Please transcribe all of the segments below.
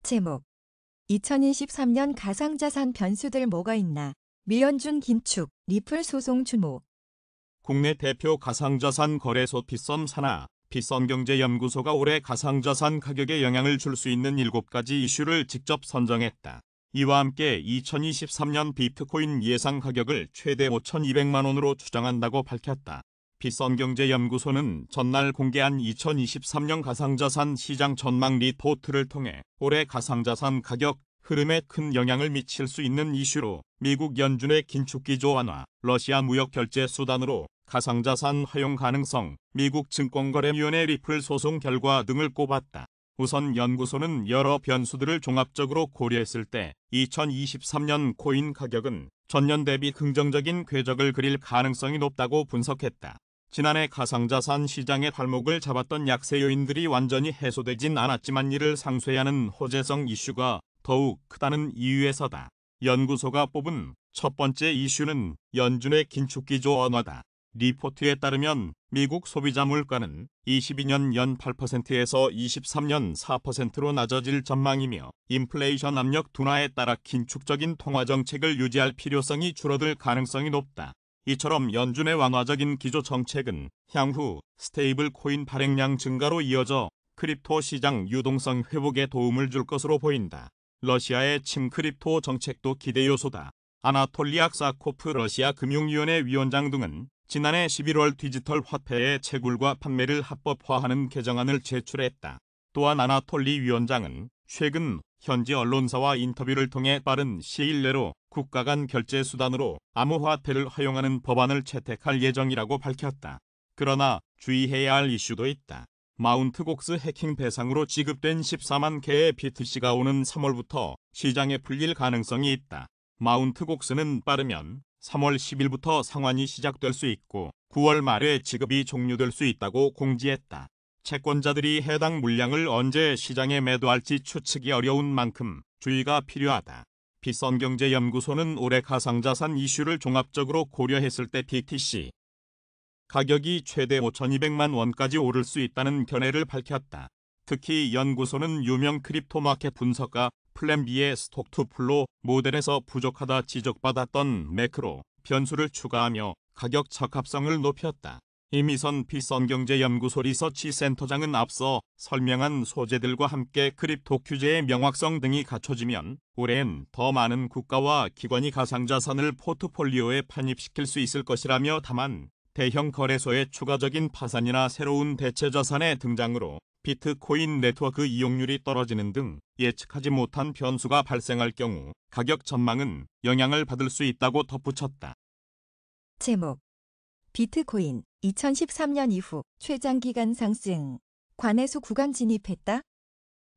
제목 2023년 가상자산 변수들 뭐가 있나? 류현준 긴축, 리플 소송 주목. 국내 대표 가상자산 거래소 빗썸 산하 빗썸경제연구소가 올해 가상자산 가격에 영향을 줄 수 있는 7가지 이슈를 직접 선정했다. 이와 함께 2023년 비트코인 예상 가격을 최대 5,200만 원으로 추정한다고 밝혔다. 빗썸경제연구소는 전날 공개한 2023년 가상자산 시장 전망 리포트를 통해 올해 가상자산 가격 흐름에 큰 영향을 미칠 수 있는 이슈로 미국 연준의 긴축기조 완화, 러시아 무역 결제 수단으로 가상자산 활용 가능성, 미국 증권거래위원회 리플 소송 결과 등을 꼽았다. 우선 연구소는 여러 변수들을 종합적으로 고려했을 때 2023년 코인 가격은 전년 대비 긍정적인 궤적을 그릴 가능성이 높다고 분석했다. 지난해 가상자산 시장의 발목을 잡았던 약세 요인들이 완전히 해소되진 않았지만 이를 상쇄하는 호재성 이슈가 더욱 크다는 이유에서다. 연구소가 뽑은 첫 번째 이슈는 연준의 긴축기조 완화다. 리포트에 따르면 미국 소비자 물가는 22년 연 8%에서 23년 4%로 낮아질 전망이며 인플레이션 압력 둔화에 따라 긴축적인 통화정책을 유지할 필요성이 줄어들 가능성이 높다. 이처럼 연준의 완화적인 기조 정책은 향후 스테이블 코인 발행량 증가로 이어져 크립토 시장 유동성 회복에 도움을 줄 것으로 보인다. 러시아의 침 크립토 정책도 기대 요소다. 아나톨리 악사코프 러시아 금융위원회 위원장 등은 지난해 11월 디지털 화폐의 채굴과 판매를 합법화하는 개정안을 제출했다. 또한 아나톨리 위원장은 최근 현지 언론사와 인터뷰를 통해 빠른 시일 내로 국가 간 결제 수단으로 암호화폐를 허용하는 법안을 채택할 예정이라고 밝혔다. 그러나 주의해야 할 이슈도 있다. 마운트 곡스 해킹 배상으로 지급된 14만 개의 BTC가 오는 3월부터 시장에 풀릴 가능성이 있다. 마운트 곡스는 빠르면 3월 10일부터 상환이 시작될 수 있고 9월 말에 지급이 종료될 수 있다고 공지했다. 채권자들이 해당 물량을 언제 시장에 매도할지 추측이 어려운 만큼 주의가 필요하다. 빗썸경제연구소는 올해 가상자산 이슈를 종합적으로 고려했을 때 BTC 가격이 최대 5,200만 원까지 오를 수 있다는 견해를 밝혔다. 특히 연구소는 유명 크립토 마켓 분석가 플랜B의 스톡2플로 모델에서 부족하다 지적받았던 매크로 변수를 추가하며 가격 적합성을 높였다. 이미선 빗썸경제연구소 리서치 센터장은 앞서 설명한 소재들과 함께 크립토 규제의 명확성 등이 갖춰지면 올해엔 더 많은 국가와 기관이 가상자산을 포트폴리오에 편입시킬 수 있을 것이라며 다만 대형 거래소의 추가적인 파산이나 새로운 대체자산의 등장으로 비트코인 네트워크 이용률이 떨어지는 등 예측하지 못한 변수가 발생할 경우 가격 전망은 영향을 받을 수 있다고 덧붙였다. 제목 비트코인 2013년 이후 최장기간 상승. 관해소 구간 진입했다.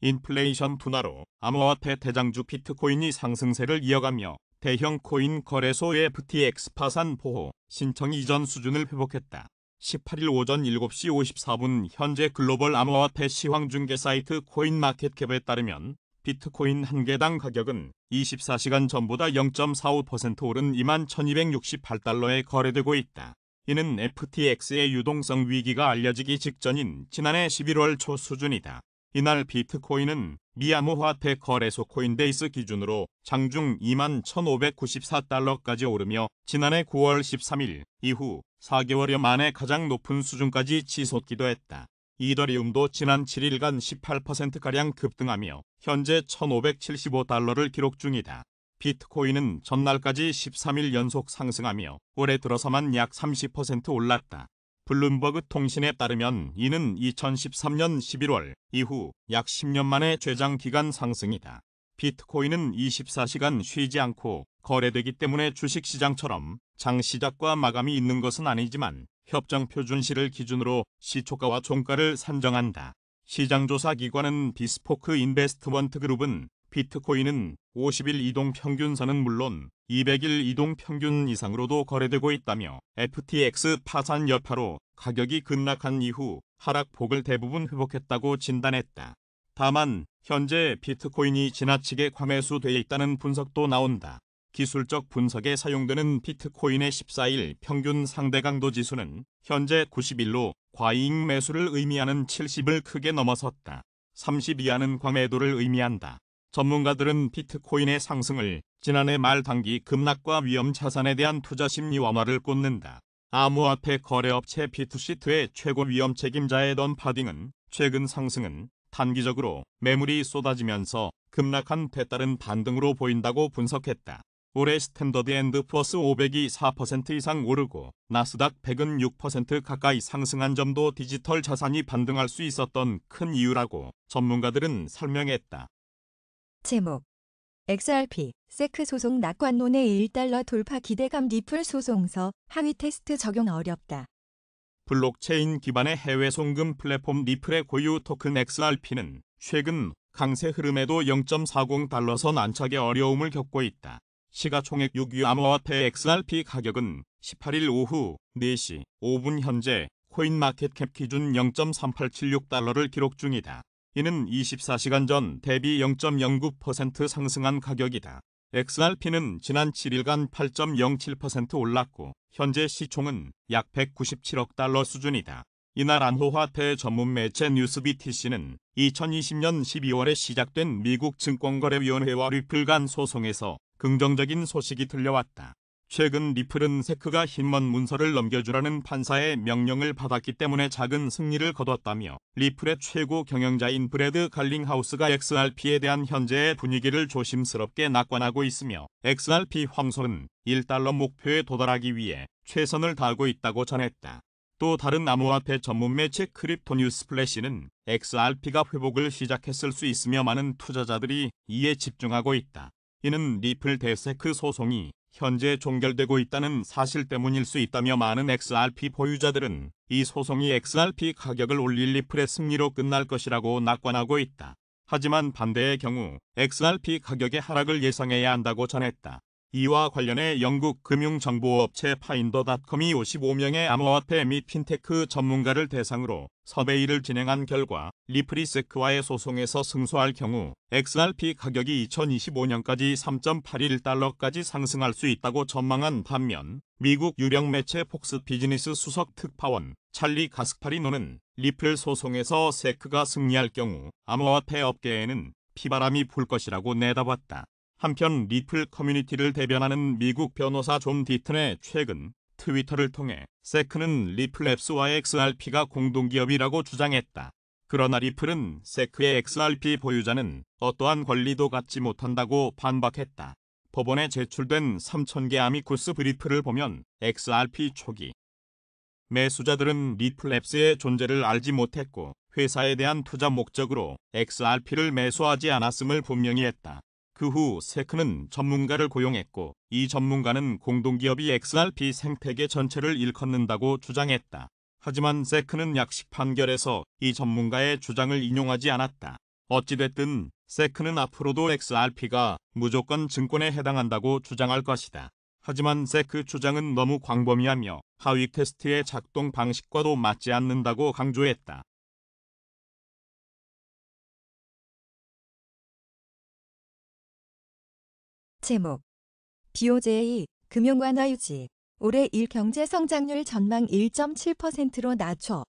인플레이션 둔화로 암호화폐 대장주 비트코인이 상승세를 이어가며 대형 코인 거래소 FTX 파산 보호 신청 이전 수준을 회복했다. 18일 오전 7시 54분 현재 글로벌 암호화폐 시황중개 사이트 코인마켓캡에 따르면 비트코인 한 개당 가격은 24시간 전보다 0.45% 오른 21,268달러에 거래되고 있다. 이는 FTX의 유동성 위기가 알려지기 직전인 지난해 11월 초 수준이다. 이날 비트코인은 미 암호화폐 거래소 코인베이스 기준으로 장중 21,594달러까지 오르며 지난해 9월 13일 이후 4개월여 만에 가장 높은 수준까지 치솟기도 했다. 이더리움도 지난 7일간 18%가량 급등하며 현재 1,575달러를 기록 중이다. 비트코인은 전날까지 13일 연속 상승하며 올해 들어서만 약 30% 올랐다. 블룸버그 통신에 따르면 이는 2013년 11월 이후 약 10년 만의 최장기간 상승이다. 비트코인은 24시간 쉬지 않고 거래되기 때문에 주식시장처럼 장 시작과 마감이 있는 것은 아니지만 협정표준시를 기준으로 시초가와 종가를 산정한다. 시장조사기관은 비스포크 인베스트먼트 그룹은 비트코인은 50일 이동평균선은 물론 200일 이동평균 이상으로도 거래되고 있다며 FTX 파산 여파로 가격이 급락한 이후 하락폭을 대부분 회복했다고 진단했다. 다만 현재 비트코인이 지나치게 과매수되어 있다는 분석도 나온다. 기술적 분석에 사용되는 비트코인의 14일 평균 상대강도 지수는 현재 91로 과이익 매수를 의미하는 70을 크게 넘어섰다. 30 이하는 과매도를 의미한다. 전문가들은 비트코인의 상승을 지난해 말 단기 급락과 위험 자산에 대한 투자 심리 완화를 꽂는다. 암호화폐 거래업체 비트시트의 최고 위험 책임자의 던 파딩은 최근 상승은 단기적으로 매물이 쏟아지면서 급락한 데 따른 반등으로 보인다고 분석했다. 올해 스탠더드 앤드 푸어스 500이 4% 이상 오르고 나스닥 100은 6% 가까이 상승한 점도 디지털 자산이 반등할 수 있었던 큰 이유라고 전문가들은 설명했다. 제목 XRP, 세크 소송 낙관론의 1달러 돌파 기대감 리플 소송서 하위 테스트 적용 어렵다. 블록체인 기반의 해외 송금 플랫폼 리플의 고유 토큰 XRP는 최근 강세 흐름에도 0.40달러선 안착에 어려움을 겪고 있다. 시가총액 6위 암호화폐 XRP 가격은 18일 오후 4시 5분 현재 코인마켓캡 기준 0.3876달러를 기록 중이다. 이는 24시간 전 대비 0.09% 상승한 가격이다. XRP는 지난 7일간 8.07% 올랐고 현재 시총은 약 197억 달러 수준이다. 이날 암호화폐 전문 매체 뉴스BTC는 2020년 12월에 시작된 미국 증권거래위원회와 리플 간 소송에서 긍정적인 소식이 들려왔다. 최근 리플은 세크가 흰먼 문서를 넘겨주라는 판사의 명령을 받았기 때문에 작은 승리를 거뒀다며 리플의 최고 경영자인 브래드 갈링하우스가 XRP에 대한 현재의 분위기를 조심스럽게 낙관하고 있으며 XRP 황소는 1달러 목표에 도달하기 위해 최선을 다하고 있다고 전했다. 또 다른 암호화폐 전문 매체 크립토뉴스플래시는 XRP가 회복을 시작했을 수 있으며 많은 투자자들이 이에 집중하고 있다. 이는 리플 대 세크 소송이 현재 종결되고 있다는 사실 때문일 수 있다며 많은 XRP 보유자들은 이 소송이 XRP 가격을 올릴 리플의 승리로 끝날 것이라고 낙관하고 있다. 하지만 반대의 경우 XRP 가격의 하락을 예상해야 한다고 전했다. 이와 관련해 영국 금융정보업체 파인더닷컴이 55명의 암호화폐 및 핀테크 전문가를 대상으로 서베이를 진행한 결과 리플이 세크와의 소송에서 승소할 경우 XRP 가격이 2025년까지 3.81달러까지 상승할 수 있다고 전망한 반면 미국 유력 매체 폭스 비즈니스 수석 특파원 찰리 가스파리노는 리플 소송에서 세크가 승리할 경우 암호화폐 업계에는 피바람이 불 것이라고 내다봤다. 한편 리플 커뮤니티를 대변하는 미국 변호사 존 디튼의 최근 트위터를 통해 세크는 리플 앱스와 XRP가 공동기업이라고 주장했다. 그러나 리플은 세크의 XRP 보유자는 어떠한 권리도 갖지 못한다고 반박했다. 법원에 제출된 3,000개 아미쿠스 브리프를 보면 XRP 초기 매수자들은 리플 앱스의 존재를 알지 못했고 회사에 대한 투자 목적으로 XRP를 매수하지 않았음을 분명히 했다. 그 후 세크는 전문가를 고용했고 이 전문가는 공동기업이 XRP 생태계 전체를 일컫는다고 주장했다. 하지만 세크는 약식 판결에서 이 전문가의 주장을 인용하지 않았다. 어찌됐든 세크는 앞으로도 XRP가 무조건 증권에 해당한다고 주장할 것이다. 하지만 세크 주장은 너무 광범위하며 하위 테스트의 작동 방식과도 맞지 않는다고 강조했다. 제목 BOJ 금융 완화 유지 올해 1경제 성장률 전망 1.7%로 낮춰.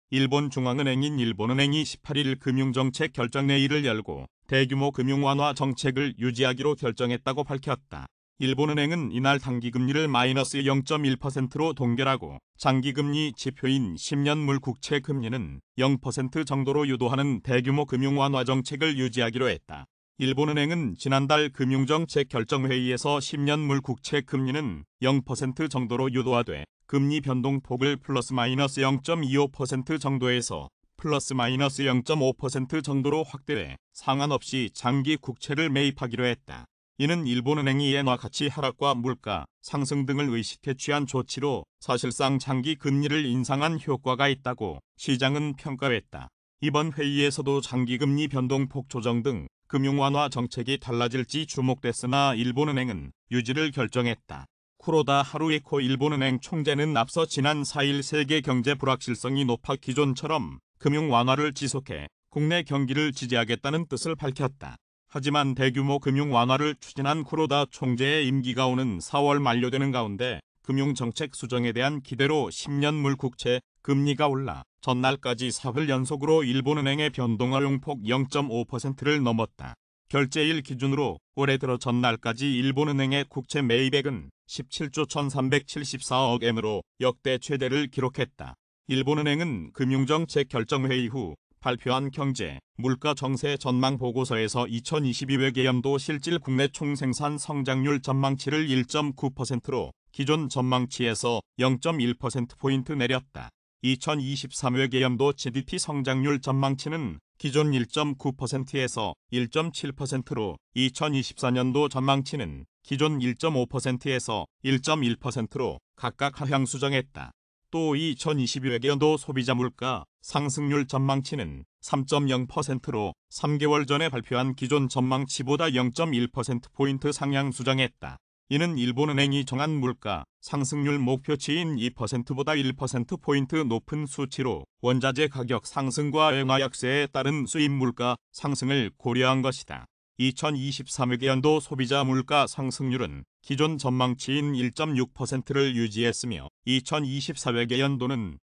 일본 중앙은행인 일본은행이 18일 금융정책 결정회의를 열고 대규모 금융 완화 정책을 유지하기로 결정했다고 밝혔다. 일본은행은 이날 단기금리를 마이너스 0.1%로 동결하고 장기금리 지표인 10년물 국채 금리는 0% 정도로 유도하는 대규모 금융 완화 정책을 유지하기로 했다. 일본은행은 지난달 금융정책 결정회의에서 10년물 국채 금리는 0% 정도로 유도하되 금리 변동폭을 플러스 마이너스 0.25% 정도에서 플러스 마이너스 0.5% 정도로 확대해 상관없이 장기 국채를 매입하기로 했다. 이는 일본은행이 엔화 가치 하락과 물가 상승 등을 의식해 취한 조치로 사실상 장기 금리를 인상한 효과가 있다고 시장은 평가했다. 이번 회의에서도 장기금리 변동폭 조정 등 금융 완화 정책이 달라질지 주목됐으나 일본은행은 유지를 결정했다. 쿠로다 하루이코 일본은행 총재는 앞서 지난 4일 세계 경제 불확실성이 높아 기존처럼 금융 완화를 지속해 국내 경기를 지지하겠다는 뜻을 밝혔다. 하지만 대규모 금융 완화를 추진한 쿠로다 총재의 임기가 오는 4월 만료되는 가운데 금융정책 수정에 대한 기대로 10년물 국채 금리가 올라 전날까지 사흘 연속으로 일본은행의 변동허용폭 0.5%를 넘었다. 결제일 기준으로 올해 들어 전날까지 일본은행의 국채 매입액은 17조 1374억 엔으로 역대 최대를 기록했다. 일본은행은 금융정책 결정회의 후 발표한 경제, 물가 정세 전망 보고서에서 2022회계연도 실질 국내 총생산 성장률 전망치를 1.9%로 기존 전망치에서 0.1%포인트 내렸다. 2023회계연도 GDP 성장률 전망치는 기존 1.9%에서 1.7%로 2024년도 전망치는 기존 1.5%에서 1.1%로 각각 하향 수정했다. 또 2022회계연도 소비자 물가 상승률 전망치는 3.0%로 3개월 전에 발표한 기존 전망치보다 0.1%포인트 상향 수정했다. 이는 일본은행이 정한 물가 상승률 목표치인 2%보다 1%포인트 높은 수치로 원자재 가격 상승과 엔화 약세에 따른 수입 물가 상승을 고려한 것이다. 2023회계연도 소비자 물가 상승률은 기존 전망치인 1.6%를 유지했으며 2024회계연도는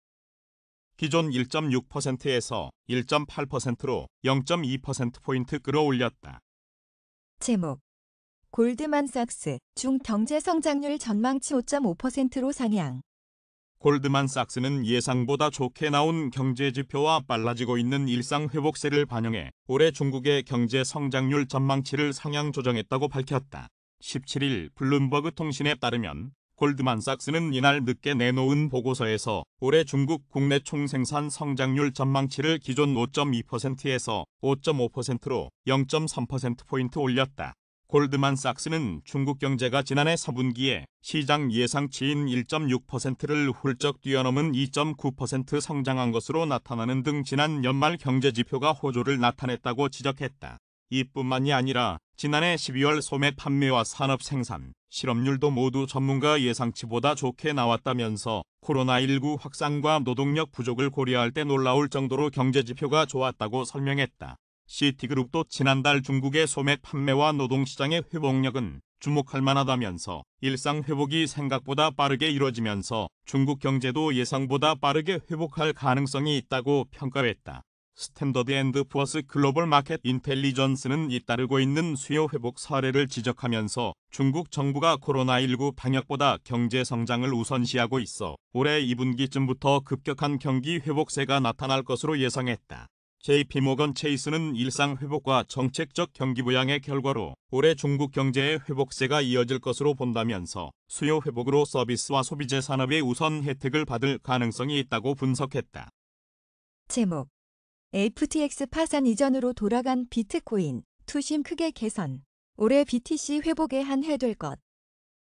기존 1.6%에서 1.8%로 0.2%포인트 끌어올렸다. 제목 골드만삭스 중 경제 성장률 전망치 5.5%로 상향. 골드만삭스는 예상보다 좋게 나온 경제 지표와 빨라지고 있는 일상 회복세를 반영해 올해 중국의 경제 성장률 전망치를 상향 조정했다고 밝혔다. 17일 블룸버그 통신에 따르면 골드만삭스는 이날 늦게 내놓은 보고서에서 올해 중국 국내 총생산 성장률 전망치를 기존 5.2%에서 5.5%로 0.3%포인트 올렸다. 골드만삭스는 중국 경제가 지난해 4분기에 시장 예상치인 1.6%를 훌쩍 뛰어넘은 2.9% 성장한 것으로 나타나는 등 지난 연말 경제 지표가 호조를 나타냈다고 지적했다. 이뿐만이 아니라 지난해 12월 소매 판매와 산업 생산, 실업률도 모두 전문가 예상치보다 좋게 나왔다면서 코로나19 확산과 노동력 부족을 고려할 때 놀라울 정도로 경제 지표가 좋았다고 설명했다. 시티그룹도 지난달 중국의 소매 판매와 노동시장의 회복력은 주목할 만하다면서 일상 회복이 생각보다 빠르게 이뤄지면서 중국 경제도 예상보다 빠르게 회복할 가능성이 있다고 평가했다. 스탠더드 앤드 푸어스 글로벌 마켓 인텔리전스는 잇따르고 있는 수요 회복 사례를 지적하면서 중국 정부가 코로나19 방역보다 경제 성장을 우선시하고 있어 올해 2분기쯤부터 급격한 경기 회복세가 나타날 것으로 예상했다. JP모건 체이스는 일상 회복과 정책적 경기 부양의 결과로 올해 중국 경제의 회복세가 이어질 것으로 본다면서 수요 회복으로 서비스와 소비재 산업의 우선 혜택을 받을 가능성이 있다고 분석했다. 제목 FTX 파산 이전으로 돌아간 비트코인 투심 크게 개선. 올해 BTC 회복의 한 해 될 것.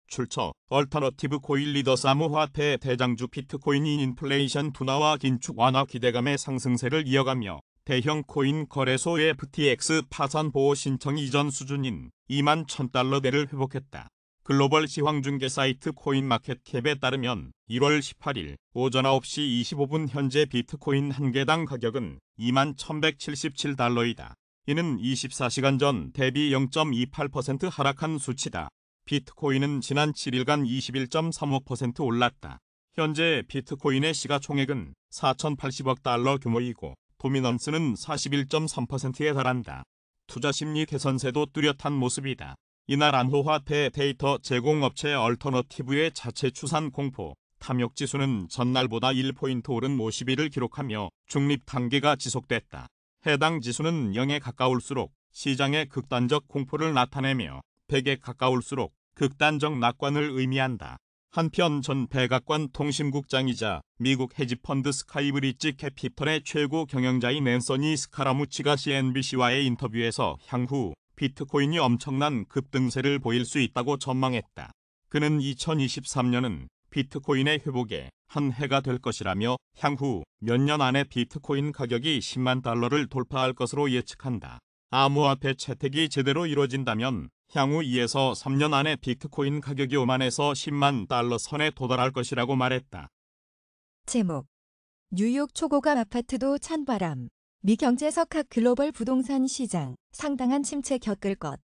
출처 얼터너티브 코인 리더스 암호화폐 대장주 비트코인이 인플레이션 둔화와 긴축 완화 기대감의 상승세를 이어가며 대형 코인 거래소 FTX 파산 보호 신청 이전 수준인 2만 $1,000대를 회복했다. 글로벌 시황중개 사이트 코인마켓캡에 따르면 1월 18일 오전 9시 25분 현재 비트코인 한 개당 가격은 2만 $1,177이다. 이는 24시간 전 대비 0.28% 하락한 수치다. 비트코인은 지난 7일간 21.35% 올랐다. 현재 비트코인의 시가총액은 4,080억 달러 규모이고 도미넌스는 41.3%에 달한다. 투자심리 개선세도 뚜렷한 모습이다. 이날 암호화폐 데이터 제공업체 얼터너티브의 자체 추산 공포 탐욕지수는 전날보다 1포인트 오른 51을 기록하며 중립 단계가 지속됐다. 해당 지수는 0에 가까울수록 시장의 극단적 공포를 나타내며 100에 가까울수록 극단적 낙관을 의미한다. 한편 전 백악관 통신국장이자 미국 헤지펀드 스카이브리지 캐피털의 최고 경영자인 앤서니 스카라무치가 CNBC와의 인터뷰에서 향후 비트코인이 엄청난 급등세를 보일 수 있다고 전망했다. 그는 2023년은 비트코인의 회복에 한 해가 될 것이라며 향후 몇 년 안에 비트코인 가격이 10만 달러를 돌파할 것으로 예측한다. 암호화폐 채택이 제대로 이뤄진다면 향후 2에서 3년 안에 비트코인 가격이 5만에서 10만 달러 선에 도달할 것이라고 말했다. 제목 뉴욕 초고가 아파트도 찬바람. 미 경제석학 글로벌 부동산 시장 상당한 침체 겪을 것.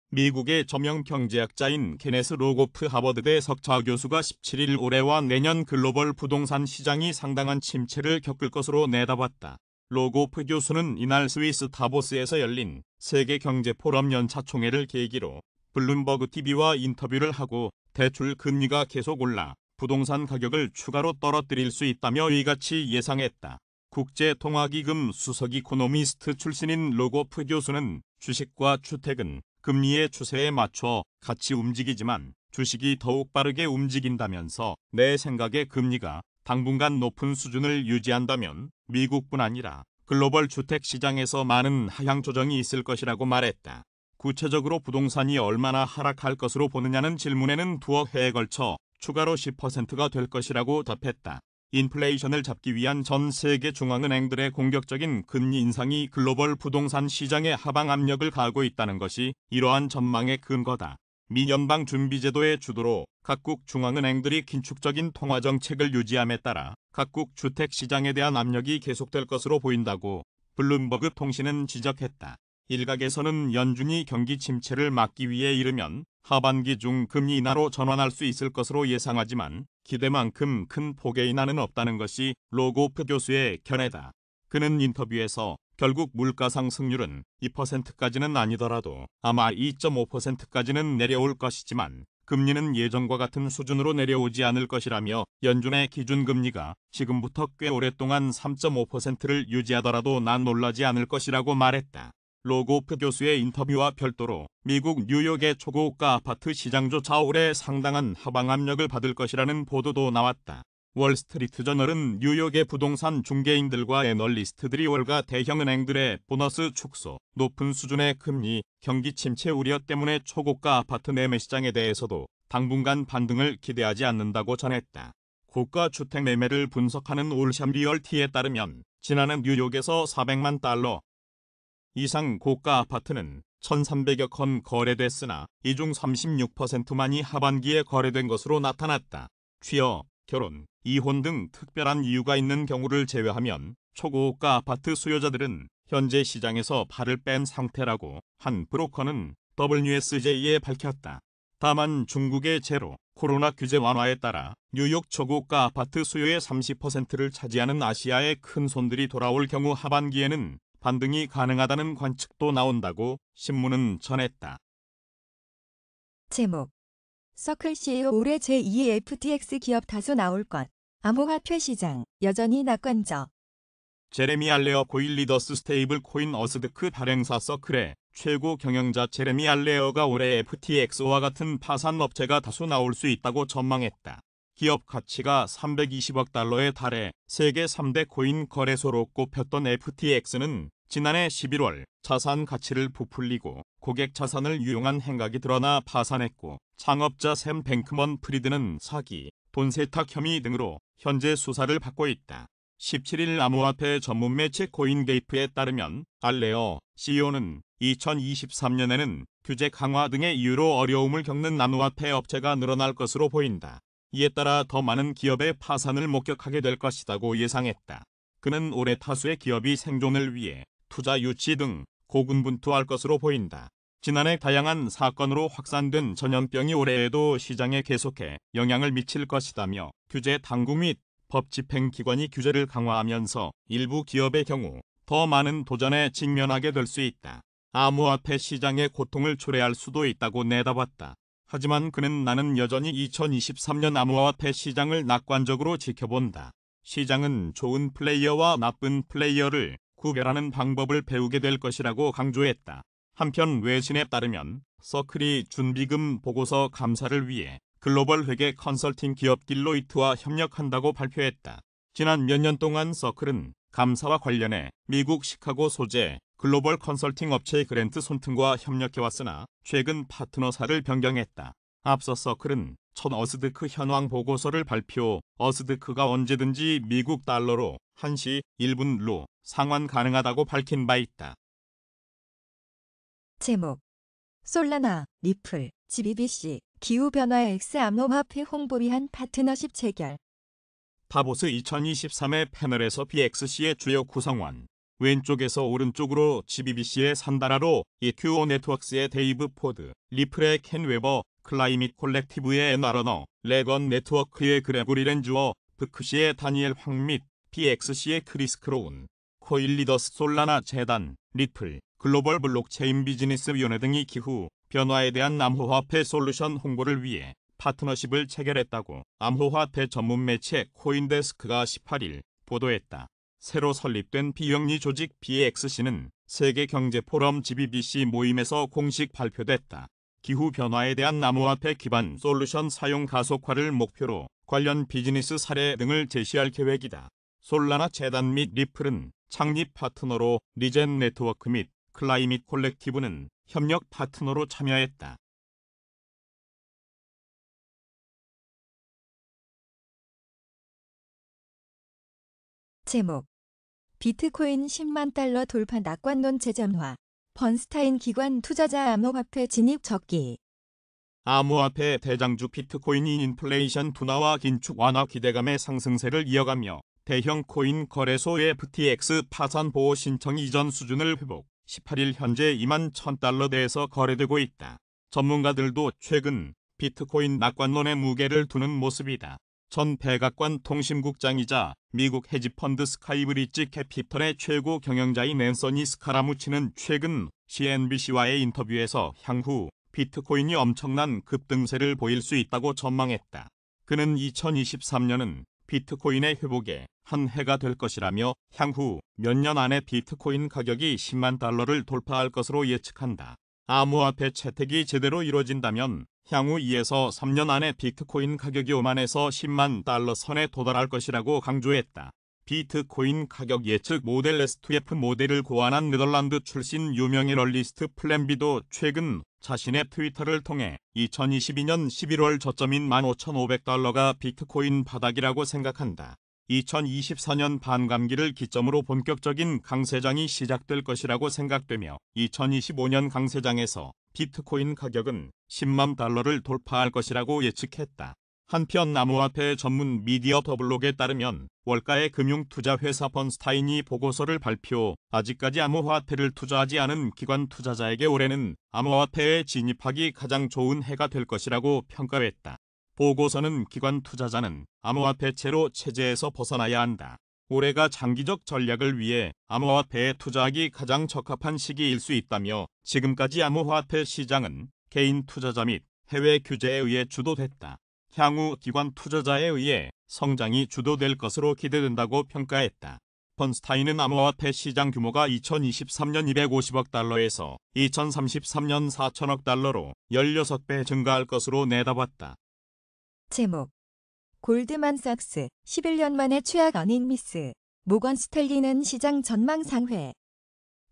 미국의 저명 경제학자인 케네스 로고프 하버드대 석좌 교수가 17일 올해와 내년 글로벌 부동산 시장이 상당한 침체를 겪을 것으로 내다봤다. 로고프 교수는 이날 스위스 다보스에서 열린 세계경제포럼 연차총회를 계기로 블룸버그 TV와 인터뷰를 하고 대출 금리가 계속 올라 부동산 가격을 추가로 떨어뜨릴 수 있다며 이같이 예상했다. 국제통화기금 수석 이코노미스트 출신인 로고프 교수는 주식과 주택은 금리의 추세에 맞춰 같이 움직이지만 주식이 더욱 빠르게 움직인다면서 내 생각에 금리가 당분간 높은 수준을 유지한다면 미국뿐 아니라 글로벌 주택 시장에서 많은 하향 조정이 있을 것이라고 말했다. 구체적으로 부동산이 얼마나 하락할 것으로 보느냐는 질문에는 두어 해에 걸쳐 추가로 10%가 될 것이라고 답했다. 인플레이션을 잡기 위한 전 세계 중앙은행들의 공격적인 금리 인상이 글로벌 부동산 시장에 하방 압력을 가하고 있다는 것이 이러한 전망의 근거다. 미 연방준비제도의 주도로 각국 중앙은행들이 긴축적인 통화정책을 유지함에 따라 각국 주택시장에 대한 압력이 계속될 것으로 보인다고 블룸버그 통신은 지적했다. 일각에서는 연준이 경기 침체를 막기 위해 이르면 하반기 중 금리 인하로 전환할 수 있을 것으로 예상하지만 기대만큼 큰 폭의 인하는 없다는 것이 로고프 교수의 견해다. 그는 인터뷰에서 결국 물가 상승률은 2%까지는 아니더라도 아마 2.5%까지는 내려올 것이지만 금리는 예전과 같은 수준으로 내려오지 않을 것이라며 연준의 기준금리가 지금부터 꽤 오랫동안 3.5%를 유지하더라도 난 놀라지 않을 것이라고 말했다. 로고프 교수의 인터뷰와 별도로 미국 뉴욕의 초고가 아파트 시장조차 올해 상당한 하방 압력을 받을 것이라는 보도도 나왔다. 월스트리트저널은 뉴욕의 부동산 중개인들과 애널리스트들이 월가 대형은행들의 보너스 축소, 높은 수준의 금리, 경기 침체 우려 때문에 초고가 아파트 매매 시장에 대해서도 당분간 반등을 기대하지 않는다고 전했다. 고가 주택 매매를 분석하는 올샴 리얼티에 따르면 지난해 뉴욕에서 400만 달러 이상 고가 아파트는 1,300여 건 거래됐으나 이 중 36%만이 하반기에 거래된 것으로 나타났다. 취업, 결혼, 이혼 등 특별한 이유가 있는 경우를 제외하면 초고가 아파트 수요자들은 현재 시장에서 발을 뺀 상태라고 한 브로커는 WSJ에 밝혔다. 다만 중국의 제로 코로나 규제 완화에 따라 뉴욕 초고가 아파트 수요의 30%를 차지하는 아시아의 큰 손들이 돌아올 경우 하반기에는 반등이 가능하다는 관측도 나온다고 신문은 전했다. 제목 서클 CEO 올해 제2 FTX 기업 다수 나올 것. 암호화폐 시장 여전히 낙관적. 제레미 알레어 고일 리더스 스테이블 코인 어스드크 발행사 서클의 최고 경영자 제레미 알레어가 올해 FTX와 같은 파산 업체가 다수 나올 수 있다고 전망했다. 기업 가치가 320억 달러에 달해 세계 3대 코인 거래소로 꼽혔던 FTX는 지난해 11월 자산 가치를 부풀리고 고객 자산을 유용한 행각이 드러나 파산했고 창업자 샘 뱅크먼 프리드는 사기, 돈 세탁 혐의 등으로 현재 수사를 받고 있다. 17일 암호화폐 전문 매체 코인게이프에 따르면 알레어 CEO는 2023년에는 규제 강화 등의 이유로 어려움을 겪는 암호화폐 업체가 늘어날 것으로 보인다. 이에 따라 더 많은 기업의 파산을 목격하게 될 것이라고 예상했다. 그는 올해 다수의 기업이 생존을 위해 투자 유치 등 고군분투할 것으로 보인다. 지난해 다양한 사건으로 확산된 전염병이 올해에도 시장에 계속해 영향을 미칠 것이다며 규제 당국 및 법 집행기관이 규제를 강화하면서 일부 기업의 경우 더 많은 도전에 직면하게 될 수 있다. 암호화폐 시장에 고통을 초래할 수도 있다고 내다봤다. 하지만 그는 나는 여전히 2023년 암호화폐 시장을 낙관적으로 지켜본다. 시장은 좋은 플레이어와 나쁜 플레이어를 구별하는 방법을 배우게 될 것이라고 강조했다. 한편 외신에 따르면 서클이 준비금 보고서 감사를 위해 글로벌 회계 컨설팅 기업 딜로이트와 협력한다고 발표했다. 지난 몇 년 동안 서클은 감사와 관련해 미국 시카고 소재 글로벌 컨설팅 업체 그랜트 손튼과 협력해왔으나 최근 파트너사를 변경했다. 앞서 서클은 첫 어스드크 현황 보고서를 발표, 어스드크가 언제든지 미국 달러로 1시 1분로 상환 가능하다고 밝힌 바 있다. 제목 솔라나, 리플, GBBC 기후변화 X 암호화폐 홍보 위한 파트너십 체결. 다보스 2023의 패널에서 BXC의 주요 구성원 왼쪽에서 오른쪽으로 GBBC의 산다라로 EQO 네트워크스의 데이브 포드, 리플의 켄 웨버, 클라이밋 콜렉티브의 앤 아러너, 레건 네트워크의 그레고리 렌주어, 브크시의 다니엘 황 및 BXC의 크리스 크로운, 코일 리더스 솔라나 재단, 리플, 글로벌 블록체인 비즈니스 위원회 등이 기후 변화에 대한 암호화폐 솔루션 홍보를 위해 파트너십을 체결했다고 암호화폐 전문 매체 코인데스크가 18일 보도했다. 새로 설립된 비영리 조직 BXC는 세계경제포럼 GBBC 모임에서 공식 발표됐다. 기후변화에 대한 암호화폐 기반 솔루션 사용 가속화를 목표로 관련 비즈니스 사례 등을 제시할 계획이다. 솔라나 재단 및 리플은 창립 파트너로 리젠 네트워크 및 클라이밋 콜렉티브는 협력 파트너로 참여했다. 제목 비트코인 10만 달러 돌파 낙관론 재점화 번스타인 기관 투자자 암호화폐 진입 적기 암호화폐 대장주 비트코인이 인플레이션 둔화와 긴축 완화 기대감의 상승세를 이어가며 대형 코인 거래소 FTX 파산 보호 신청 이전 수준을 회복, 18일 현재 2만 1,000달러대에서 거래되고 있다. 전문가들도 최근 비트코인 낙관론에 무게를 두는 모습이다. 전 백악관 통신국장이자 미국 헤지펀드 스카이브리지 캐피털의 최고 경영자인 앤서니 스카라무치는 최근 CNBC와의 인터뷰에서 향후 비트코인이 엄청난 급등세를 보일 수 있다고 전망했다. 그는 2023년은 비트코인의 회복에 한 해가 될 것이라며 향후 몇 년 안에 비트코인 가격이 10만 달러를 돌파할 것으로 예측한다. 암호화폐 채택이 제대로 이루어진다면 향후 2에서 3년 안에 비트코인 가격이 5만에서 10만 달러 선에 도달할 것이라고 강조했다. 비트코인 가격 예측 모델 S2F 모델을 고안한 네덜란드 출신 유명 애널리스트 플랜비도 최근 자신의 트위터를 통해 2022년 11월 저점인 15,500달러가 비트코인 바닥이라고 생각한다. 2024년 반감기를 기점으로 본격적인 강세장이 시작될 것이라고 생각되며 2025년 강세장에서 비트코인 가격은 10만 달러를 돌파할 것이라고 예측했다. 한편 암호화폐 전문 미디어 더블록에 따르면 월가의 금융투자회사 번스타인이 보고서를 발표, 아직까지 암호화폐를 투자하지 않은 기관 투자자에게 올해는 암호화폐에 진입하기 가장 좋은 해가 될 것이라고 평가했다. 보고서는 기관 투자자는 암호화폐채로 체제에서 벗어나야 한다. 올해가 장기적 전략을 위해 암호화폐에 투자하기 가장 적합한 시기일 수 있다며 지금까지 암호화폐 시장은 개인 투자자 및 해외 규제에 의해 주도됐다. 향후 기관 투자자에 의해 성장이 주도될 것으로 기대된다고 평가했다. 번스타인은 암호화폐 시장 규모가 2023년 250억 달러에서 2033년 4천억 달러로 16배 증가할 것으로 내다봤다. 제목 골드만삭스 11년 만에 최악 어닝 미스 모건 스탠리는 시장 전망 상회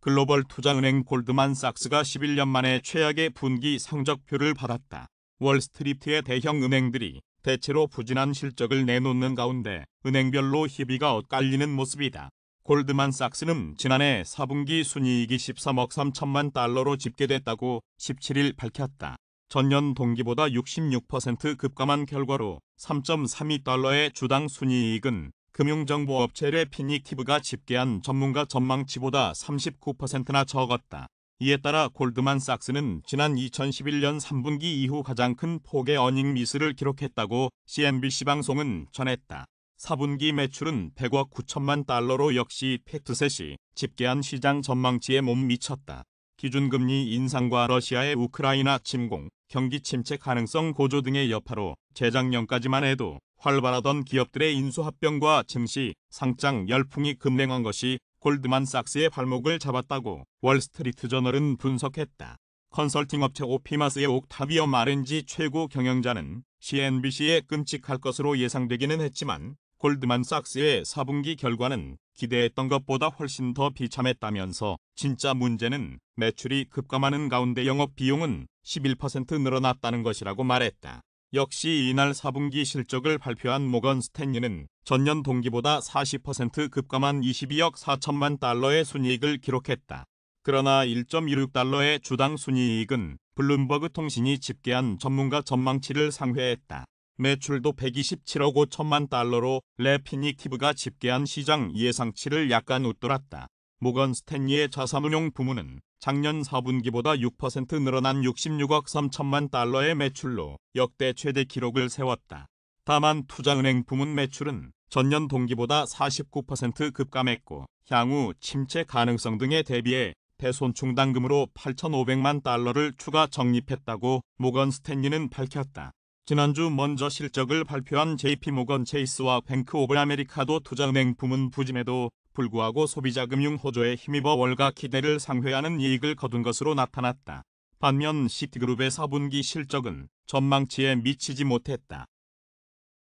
글로벌 투자은행 골드만삭스가 11년 만에 최악의 분기 성적표를 받았다. 월스트리트의 대형 은행들이 대체로 부진한 실적을 내놓는 가운데 은행별로 희비가 엇갈리는 모습이다. 골드만삭스는 지난해 4분기 순이익이 13억 3천만 달러로 집계됐다고 17일 밝혔다. 전년 동기보다 66% 급감한 결과로 3.32달러의 주당 순이익은 금융정보업체 레피닉티브가 집계한 전문가 전망치보다 39%나 적었다. 이에 따라 골드만삭스는 지난 2011년 3분기 이후 가장 큰 폭의 어닝 미스를 기록했다고 CNBC 방송은 전했다. 4분기 매출은 100억 9천만 달러로 역시 팩트셋이 집계한 시장 전망치에 못 미쳤다. 기준금리 인상과 러시아의 우크라이나 침공, 경기 침체 가능성 고조 등의 여파로 재작년까지만 해도 활발하던 기업들의 인수합병과 증시, 상장 열풍이 급냉한 것이 골드만삭스의 발목을 잡았다고 월스트리트저널은 분석했다. 컨설팅 업체 오피마스의 옥타비엄 RNG 최고 경영자는 CNBC에 끔찍할 것으로 예상되기는 했지만 골드만삭스의 4분기 결과는 기대했던 것보다 훨씬 더 비참했다면서 진짜 문제는 매출이 급감하는 가운데 영업비용은 11% 늘어났다는 것이라고 말했다. 역시 이날 4분기 실적을 발표한 모건 스탠리는 전년 동기보다 40% 급감한 22억 4천만 달러의 순이익을 기록했다. 그러나 1.16달러의 주당 순이익은 블룸버그 통신이 집계한 전문가 전망치를 상회했다. 매출도 127억 5천만 달러로 레피닉티브가 집계한 시장 예상치를 약간 웃돌았다. 모건 스탠리의 자산운용 부문은 작년 4분기보다 6% 늘어난 66억 3천만 달러의 매출로 역대 최대 기록을 세웠다. 다만 투자은행 부문 매출은 전년 동기보다 49% 급감했고 향후 침체 가능성 등에 대비해 대손충 당금으로 8,500만 달러를 추가 적립했다고 모건 스탠리는 밝혔다. 지난주 먼저 실적을 발표한 JP모건 체이스와 뱅크 오브 아메리카도 투자은행 부문 부진에도 불구하고 소비자 금융 호조에 힘입어 월가 기대를 상회하는 이익을 거둔 것으로 나타났다. 반면 시티그룹의 4분기 실적은 전망치에 미치지 못했다.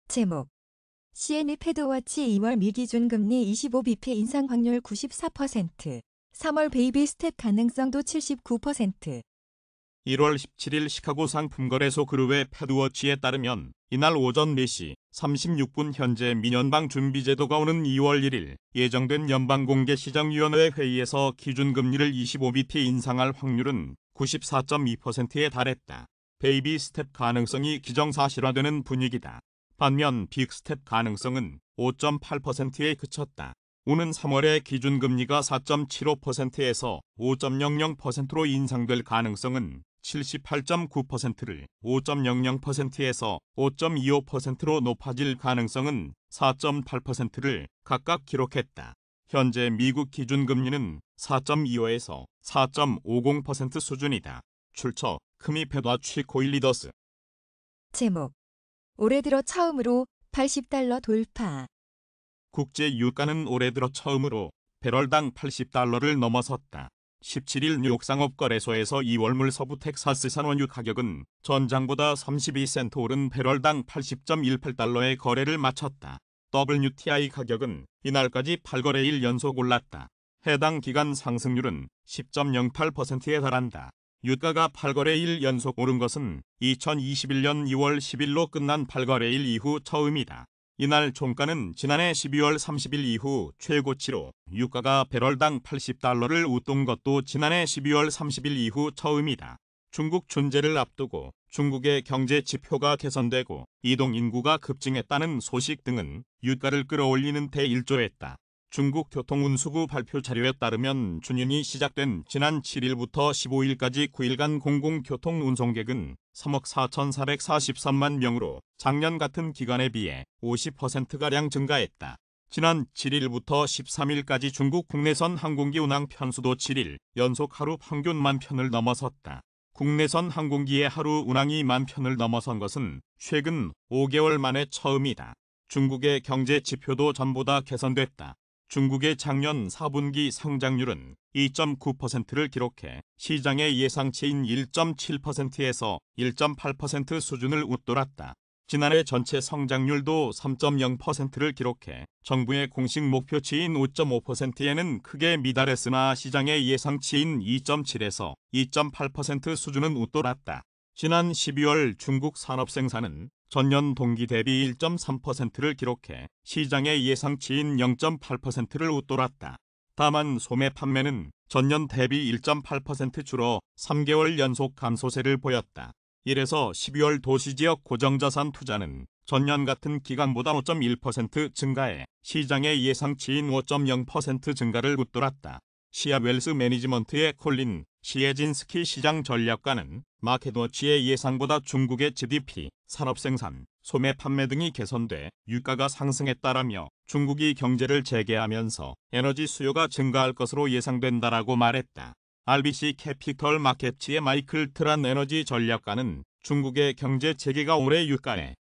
제목 CNE 패드워치 2월 미기준 금리 25bp 인상 확률 94%, 3월 베이비 스텝 가능성도 79%. 1월 17일 시카고 상품거래소 그룹의 패드워치에 따르면 이날 오전 4시 36분 현재 민연방 준비제도가 오는 2월 1일 예정된 연방공개시장위원회 회의에서 기준금리를 25bp 인상할 확률은 94.2%에 달했다. 베이비 스텝 가능성이 기정사실화되는 분위기다. 반면 빅스텝 가능성은 5.8%에 그쳤다. 오는 3월에 기준금리가 4.75%에서 5.00%로 인상될 가능성은 78.9%를 5.00%에서 5.25%로 높아질 가능성은 4.8%를 각각 기록했다. 현재 미국 기준금리는 4.25에서 4.50% 수준이다. 출처 크미 패드워치 코일리더스. 제목 올해 들어 처음으로 $80 돌파. 국제 유가는 올해 들어 처음으로 배럴당 $80를 넘어섰다. 17일 뉴욕 상업거래소에서 2월물 서부 텍사스산 원유 가격은 전장보다 32센트 오른 배럴당 80.18달러의 거래를 마쳤다. WTI 가격은 이날까지 8거래일 연속 올랐다. 해당 기간 상승률은 10.08%에 달한다. 유가가 8거래일 연속 오른 것은 2021년 2월 10일로 끝난 8거래일 이후 처음이다. 이날 종가는 지난해 12월 30일 이후 최고치로 유가가 배럴당 $80를 웃돈 것도 지난해 12월 30일 이후 처음이다. 중국 춘제를 앞두고 중국의 경제 지표가 개선되고 이동 인구가 급증했다는 소식 등은 유가를 끌어올리는 데 일조했다. 중국 교통운수부 발표 자료에 따르면 준연이 시작된 지난 7일부터 15일까지 9일간 공공교통 운송객은 3억 4,443만 명으로 작년 같은 기간에 비해 50%가량 증가했다. 지난 7일부터 13일까지 중국 국내선 항공기 운항 편수도 7일 연속 하루 평균 10,000편을 넘어섰다. 국내선 항공기의 하루 운항이 10,000편을 넘어선 것은 최근 5개월 만에 처음이다. 중국의 경제 지표도 전보다 개선됐다. 중국의 작년 4분기 성장률은 2.9%를 기록해 시장의 예상치인 1.7%에서 1.8% 수준을 웃돌았다. 지난해 전체 성장률도 3.0%를 기록해 정부의 공식 목표치인 5.5%에는 크게 미달했으나 시장의 예상치인 2.7에서 2.8% 수준은 웃돌았다. 지난 12월 중국 산업생산은 전년 동기 대비 1.3%를 기록해 시장의 예상치인 0.8%를 웃돌았다. 다만 소매 판매는 전년 대비 1.8% 줄어 3개월 연속 감소세를 보였다. 이래서 12월 도시지역 고정자산 투자는 전년 같은 기간보다 5.1% 증가해 시장의 예상치인 5.0% 증가를 웃돌았다. 시아 웰스 매니지먼트의 콜린 시에진스키 시장 전략가는 마켓워치의 예상보다 중국의 GDP, 산업생산, 소매 판매 등이 개선돼 유가가 상승했다라며 중국이 경제를 재개하면서 에너지 수요가 증가할 것으로 예상된다라고 말했다. RBC 캐피털 마켓츠의 마이클 트란 에너지 전략가는 중국의 경제 재개가 올해 유가에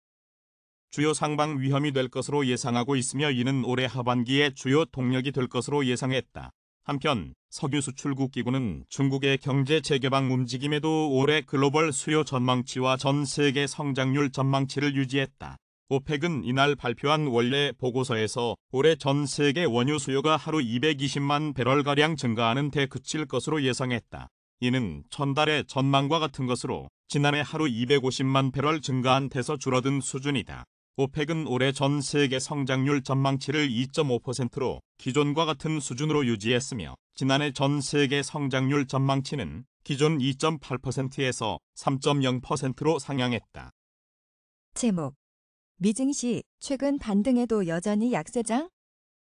주요 상방 위험이 될 것으로 예상하고 있으며 이는 올해 하반기에 주요 동력이 될 것으로 예상했다. 한편 석유 수출국 기구는 중국의 경제 재개방 움직임에도 올해 글로벌 수요 전망치와 전 세계 성장률 전망치를 유지했다. 오펙은 이날 발표한 원래 보고서에서 올해 전 세계 원유 수요가 하루 220만 배럴가량 증가하는 데 그칠 것으로 예상했다. 이는 전달의 전망과 같은 것으로 지난해 하루 250만 배럴 증가한 데서 줄어든 수준이다. 오펙은 올해 전 세계 성장률 전망치를 2.5%로 기존과 같은 수준으로 유지했으며 지난해 전 세계 성장률 전망치는 기존 2.8%에서 3.0%로 상향했다. 제목 미 증시 최근 반등에도 여전히 약세장?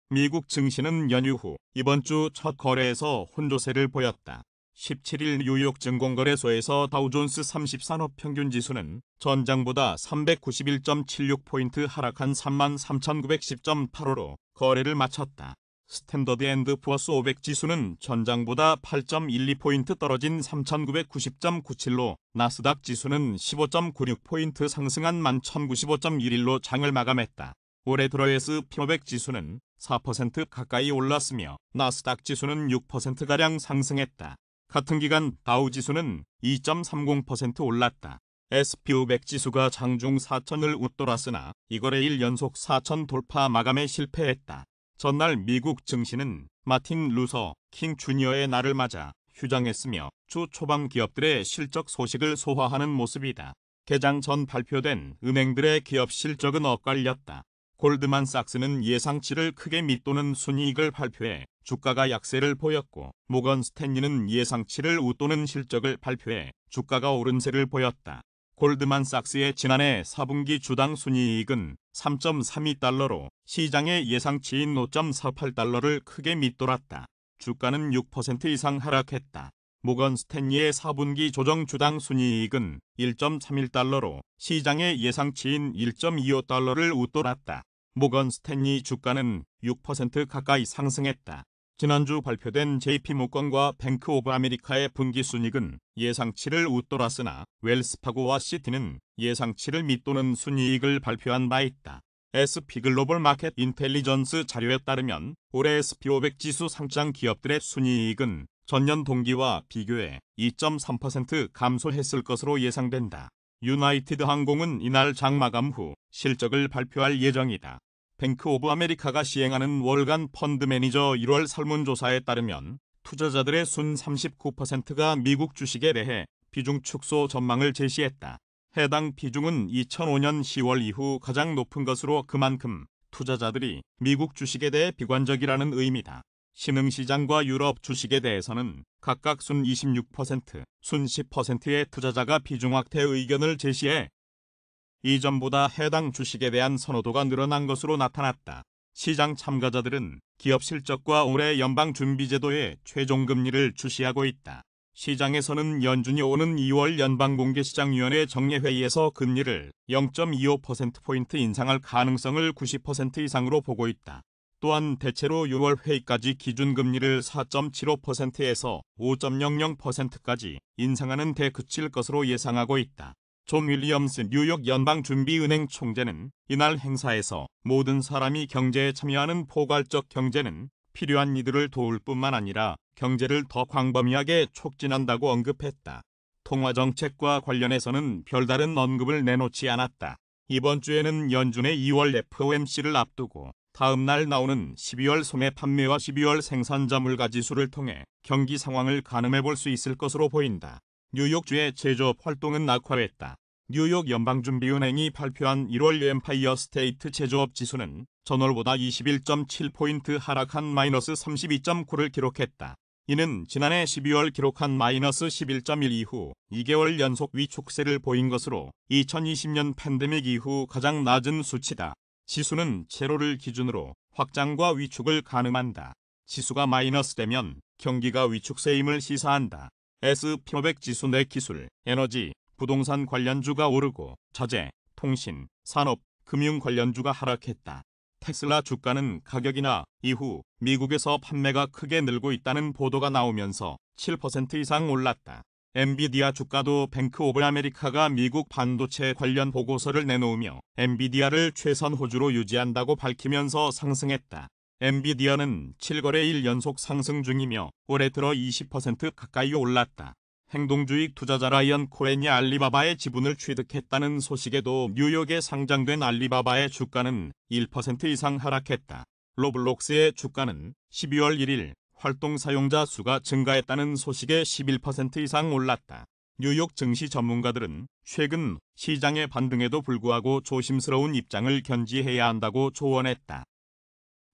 미국 증시는 연휴 후 이번 주 첫 거래에서 혼조세를 보였다. 17일 뉴욕 증권거래소에서 다우존스 30산업 평균지수는 전장보다 391.76포인트 하락한 33,910.85로 거래를 마쳤다. 스탠더드 앤드 푸어스 500 지수는 전장보다 8.12포인트 떨어진 3,990.97로, 나스닥 지수는 15.96포인트 상승한 11,095.11로 장을 마감했다. 올해 들어 S&P 500 지수는 4% 가까이 올랐으며 나스닥 지수는 6%가량 상승했다. 같은 기간 다우 지수는 2.30% 올랐다. S&P 500 지수가 장중 4천을 웃돌았으나 이거래일 연속 4천 돌파 마감에 실패했다. 전날 미국 증시는 마틴 루서 킹 주니어의 날을 맞아 휴장했으며 주 초반 기업들의 실적 소식을 소화하는 모습이다. 개장 전 발표된 은행들의 기업 실적은 엇갈렸다. 골드만삭스는 예상치를 크게 밑도는 순이익을 발표해 주가가 약세를 보였고, 모건 스탠리는 예상치를 웃도는 실적을 발표해 주가가 오름세를 보였다. 골드만삭스의 지난해 4분기 주당 순이익은 3.32달러로 시장의 예상치인 5.48달러를 크게 밑돌았다. 주가는 6% 이상 하락했다. 모건 스탠리의 4분기 조정 주당 순이익은 1.31달러로 시장의 예상치인 1.25달러를 웃돌았다. 모건 스탠리 주가는 6% 가까이 상승했다. 지난주 발표된 JP모건과 뱅크 오브 아메리카의 분기 순이익은 예상치를 웃돌았으나 웰스파고와 시티는 예상치를 밑도는 순이익을 발표한 바 있다. S&P 글로벌 마켓 인텔리전스 자료에 따르면 올해 S&P 500 지수 상장 기업들의 순이익은 전년 동기와 비교해 2.3% 감소했을 것으로 예상된다. 유나이티드 항공은 이날 장 마감 후 실적을 발표할 예정이다. 뱅크 오브 아메리카가 시행하는 월간 펀드 매니저 1월 설문조사에 따르면 투자자들의 순 39%가 미국 주식에 대해 비중 축소 전망을 제시했다. 해당 비중은 2005년 10월 이후 가장 높은 것으로 그만큼 투자자들이 미국 주식에 대해 비관적이라는 의미다. 신흥시장과 유럽 주식에 대해서는 각각 순 26%, 순 10%의 투자자가 비중 확대 의견을 제시해 이전보다 해당 주식에 대한 선호도가 늘어난 것으로 나타났다. 시장 참가자들은 기업 실적과 올해 연방준비제도의 최종금리를 주시하고 있다. 시장에서는 연준이 오는 2월 연방공개시장위원회 정례회의에서 금리를 0.25%포인트 인상할 가능성을 90% 이상으로 보고 있다. 또한 대체로 6월 회의까지 기준금리를 4.75%에서 5.00%까지 인상하는 데 그칠 것으로 예상하고 있다. 존 윌리엄스 뉴욕 연방준비은행 총재는 이날 행사에서 모든 사람이 경제에 참여하는 포괄적 경제는 필요한 이들을 도울 뿐만 아니라 경제를 더 광범위하게 촉진한다고 언급했다. 통화정책과 관련해서는 별다른 언급을 내놓지 않았다. 이번 주에는 연준의 2월 FOMC를 앞두고 다음 날 나오는 12월 소매 판매와 12월 생산자 물가 지수를 통해 경기 상황을 가늠해 볼 수 있을 것으로 보인다. 뉴욕주의 제조업 활동은 낙화했다. 뉴욕 연방준비은행이 발표한 1월 엠파이어 스테이트 제조업 지수는 전월보다 21.7포인트 하락한 마이너스 32.9를 기록했다. 이는 지난해 12월 기록한 마이너스 11.1 이후 2개월 연속 위축세를 보인 것으로 2020년 팬데믹 이후 가장 낮은 수치다. 지수는 제로를 기준으로 확장과 위축을 가늠한다. 지수가 마이너스되면 경기가 위축세임을 시사한다. S&P 500 지수 내 기술, 에너지, 부동산 관련주가 오르고 자재, 통신, 산업, 금융 관련주가 하락했다. 테슬라 주가는 가격이나 이후 미국에서 판매가 크게 늘고 있다는 보도가 나오면서 7% 이상 올랐다. 엔비디아 주가도 뱅크 오브 아메리카가 미국 반도체 관련 보고서를 내놓으며 엔비디아를 최선 호주로 유지한다고 밝히면서 상승했다. 엔비디아는 7거래일 연속 상승 중이며 올해 들어 20% 가까이 올랐다. 행동주의 투자자 라이언 코헨이 알리바바의 지분을 취득했다는 소식에도 뉴욕에 상장된 알리바바의 주가는 1% 이상 하락했다. 로블록스의 주가는 12월 1일 활동 사용자 수가 증가했다는 소식에 11% 이상 올랐다. 뉴욕 증시 전문가들은 최근 시장의 반등에도 불구하고 조심스러운 입장을 견지해야 한다고 조언했다.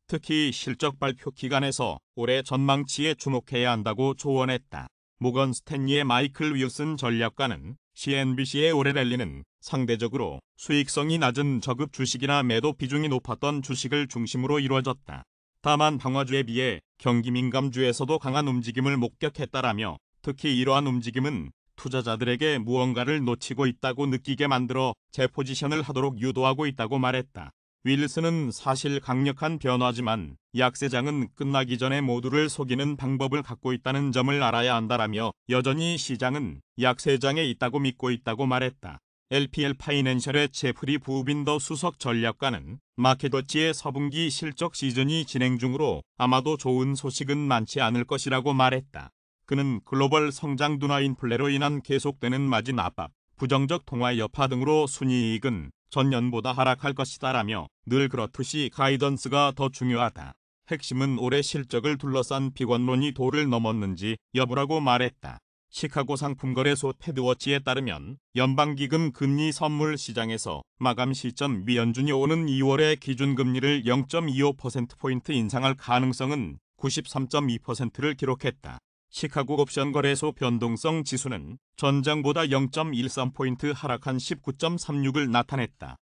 특히 실적 발표 기간에서 올해 전망치에 주목해야 한다고 조언했다. 모건 스탠리의 마이클 윌슨 전략가는 CNBC의 올해 랠리는 상대적으로 수익성이 낮은 저급 주식이나 매도 비중이 높았던 주식을 중심으로 이루어졌다. 다만 방화주에 비해 경기 민감주에서도 강한 움직임을 목격했다라며 특히 이러한 움직임은 투자자들에게 무언가를 놓치고 있다고 느끼게 만들어 재포지션을 하도록 유도하고 있다고 말했다. 윌슨은 사실 강력한 변화지만 약세장은 끝나기 전에 모두를 속이는 방법을 갖고 있다는 점을 알아야 한다라며 여전히 시장은 약세장에 있다고 믿고 있다고 말했다. LPL 파이낸셜의 제프리 부빈더 수석 전략가는 마켓워치의 서분기 실적 시즌이 진행 중으로 아마도 좋은 소식은 많지 않을 것이라고 말했다. 그는 글로벌 성장 둔화 인플레로 인한 계속되는 마진 압박, 부정적 통화 여파 등으로 순이익은 전년보다 하락할 것이다라며 늘 그렇듯이 가이던스가 더 중요하다. 핵심은 올해 실적을 둘러싼 비관론이 도를 넘었는지 여부라고 말했다. 시카고 상품거래소 테드워치에 따르면 연방기금 금리 선물 시장에서 마감 시점 미연준이 오는 2월에 기준금리를 0.25%포인트 인상할 가능성은 93.2%를 기록했다. 시카고 옵션 거래소 변동성 지수는 전장보다 0.13포인트 하락한 19.36을 나타냈다.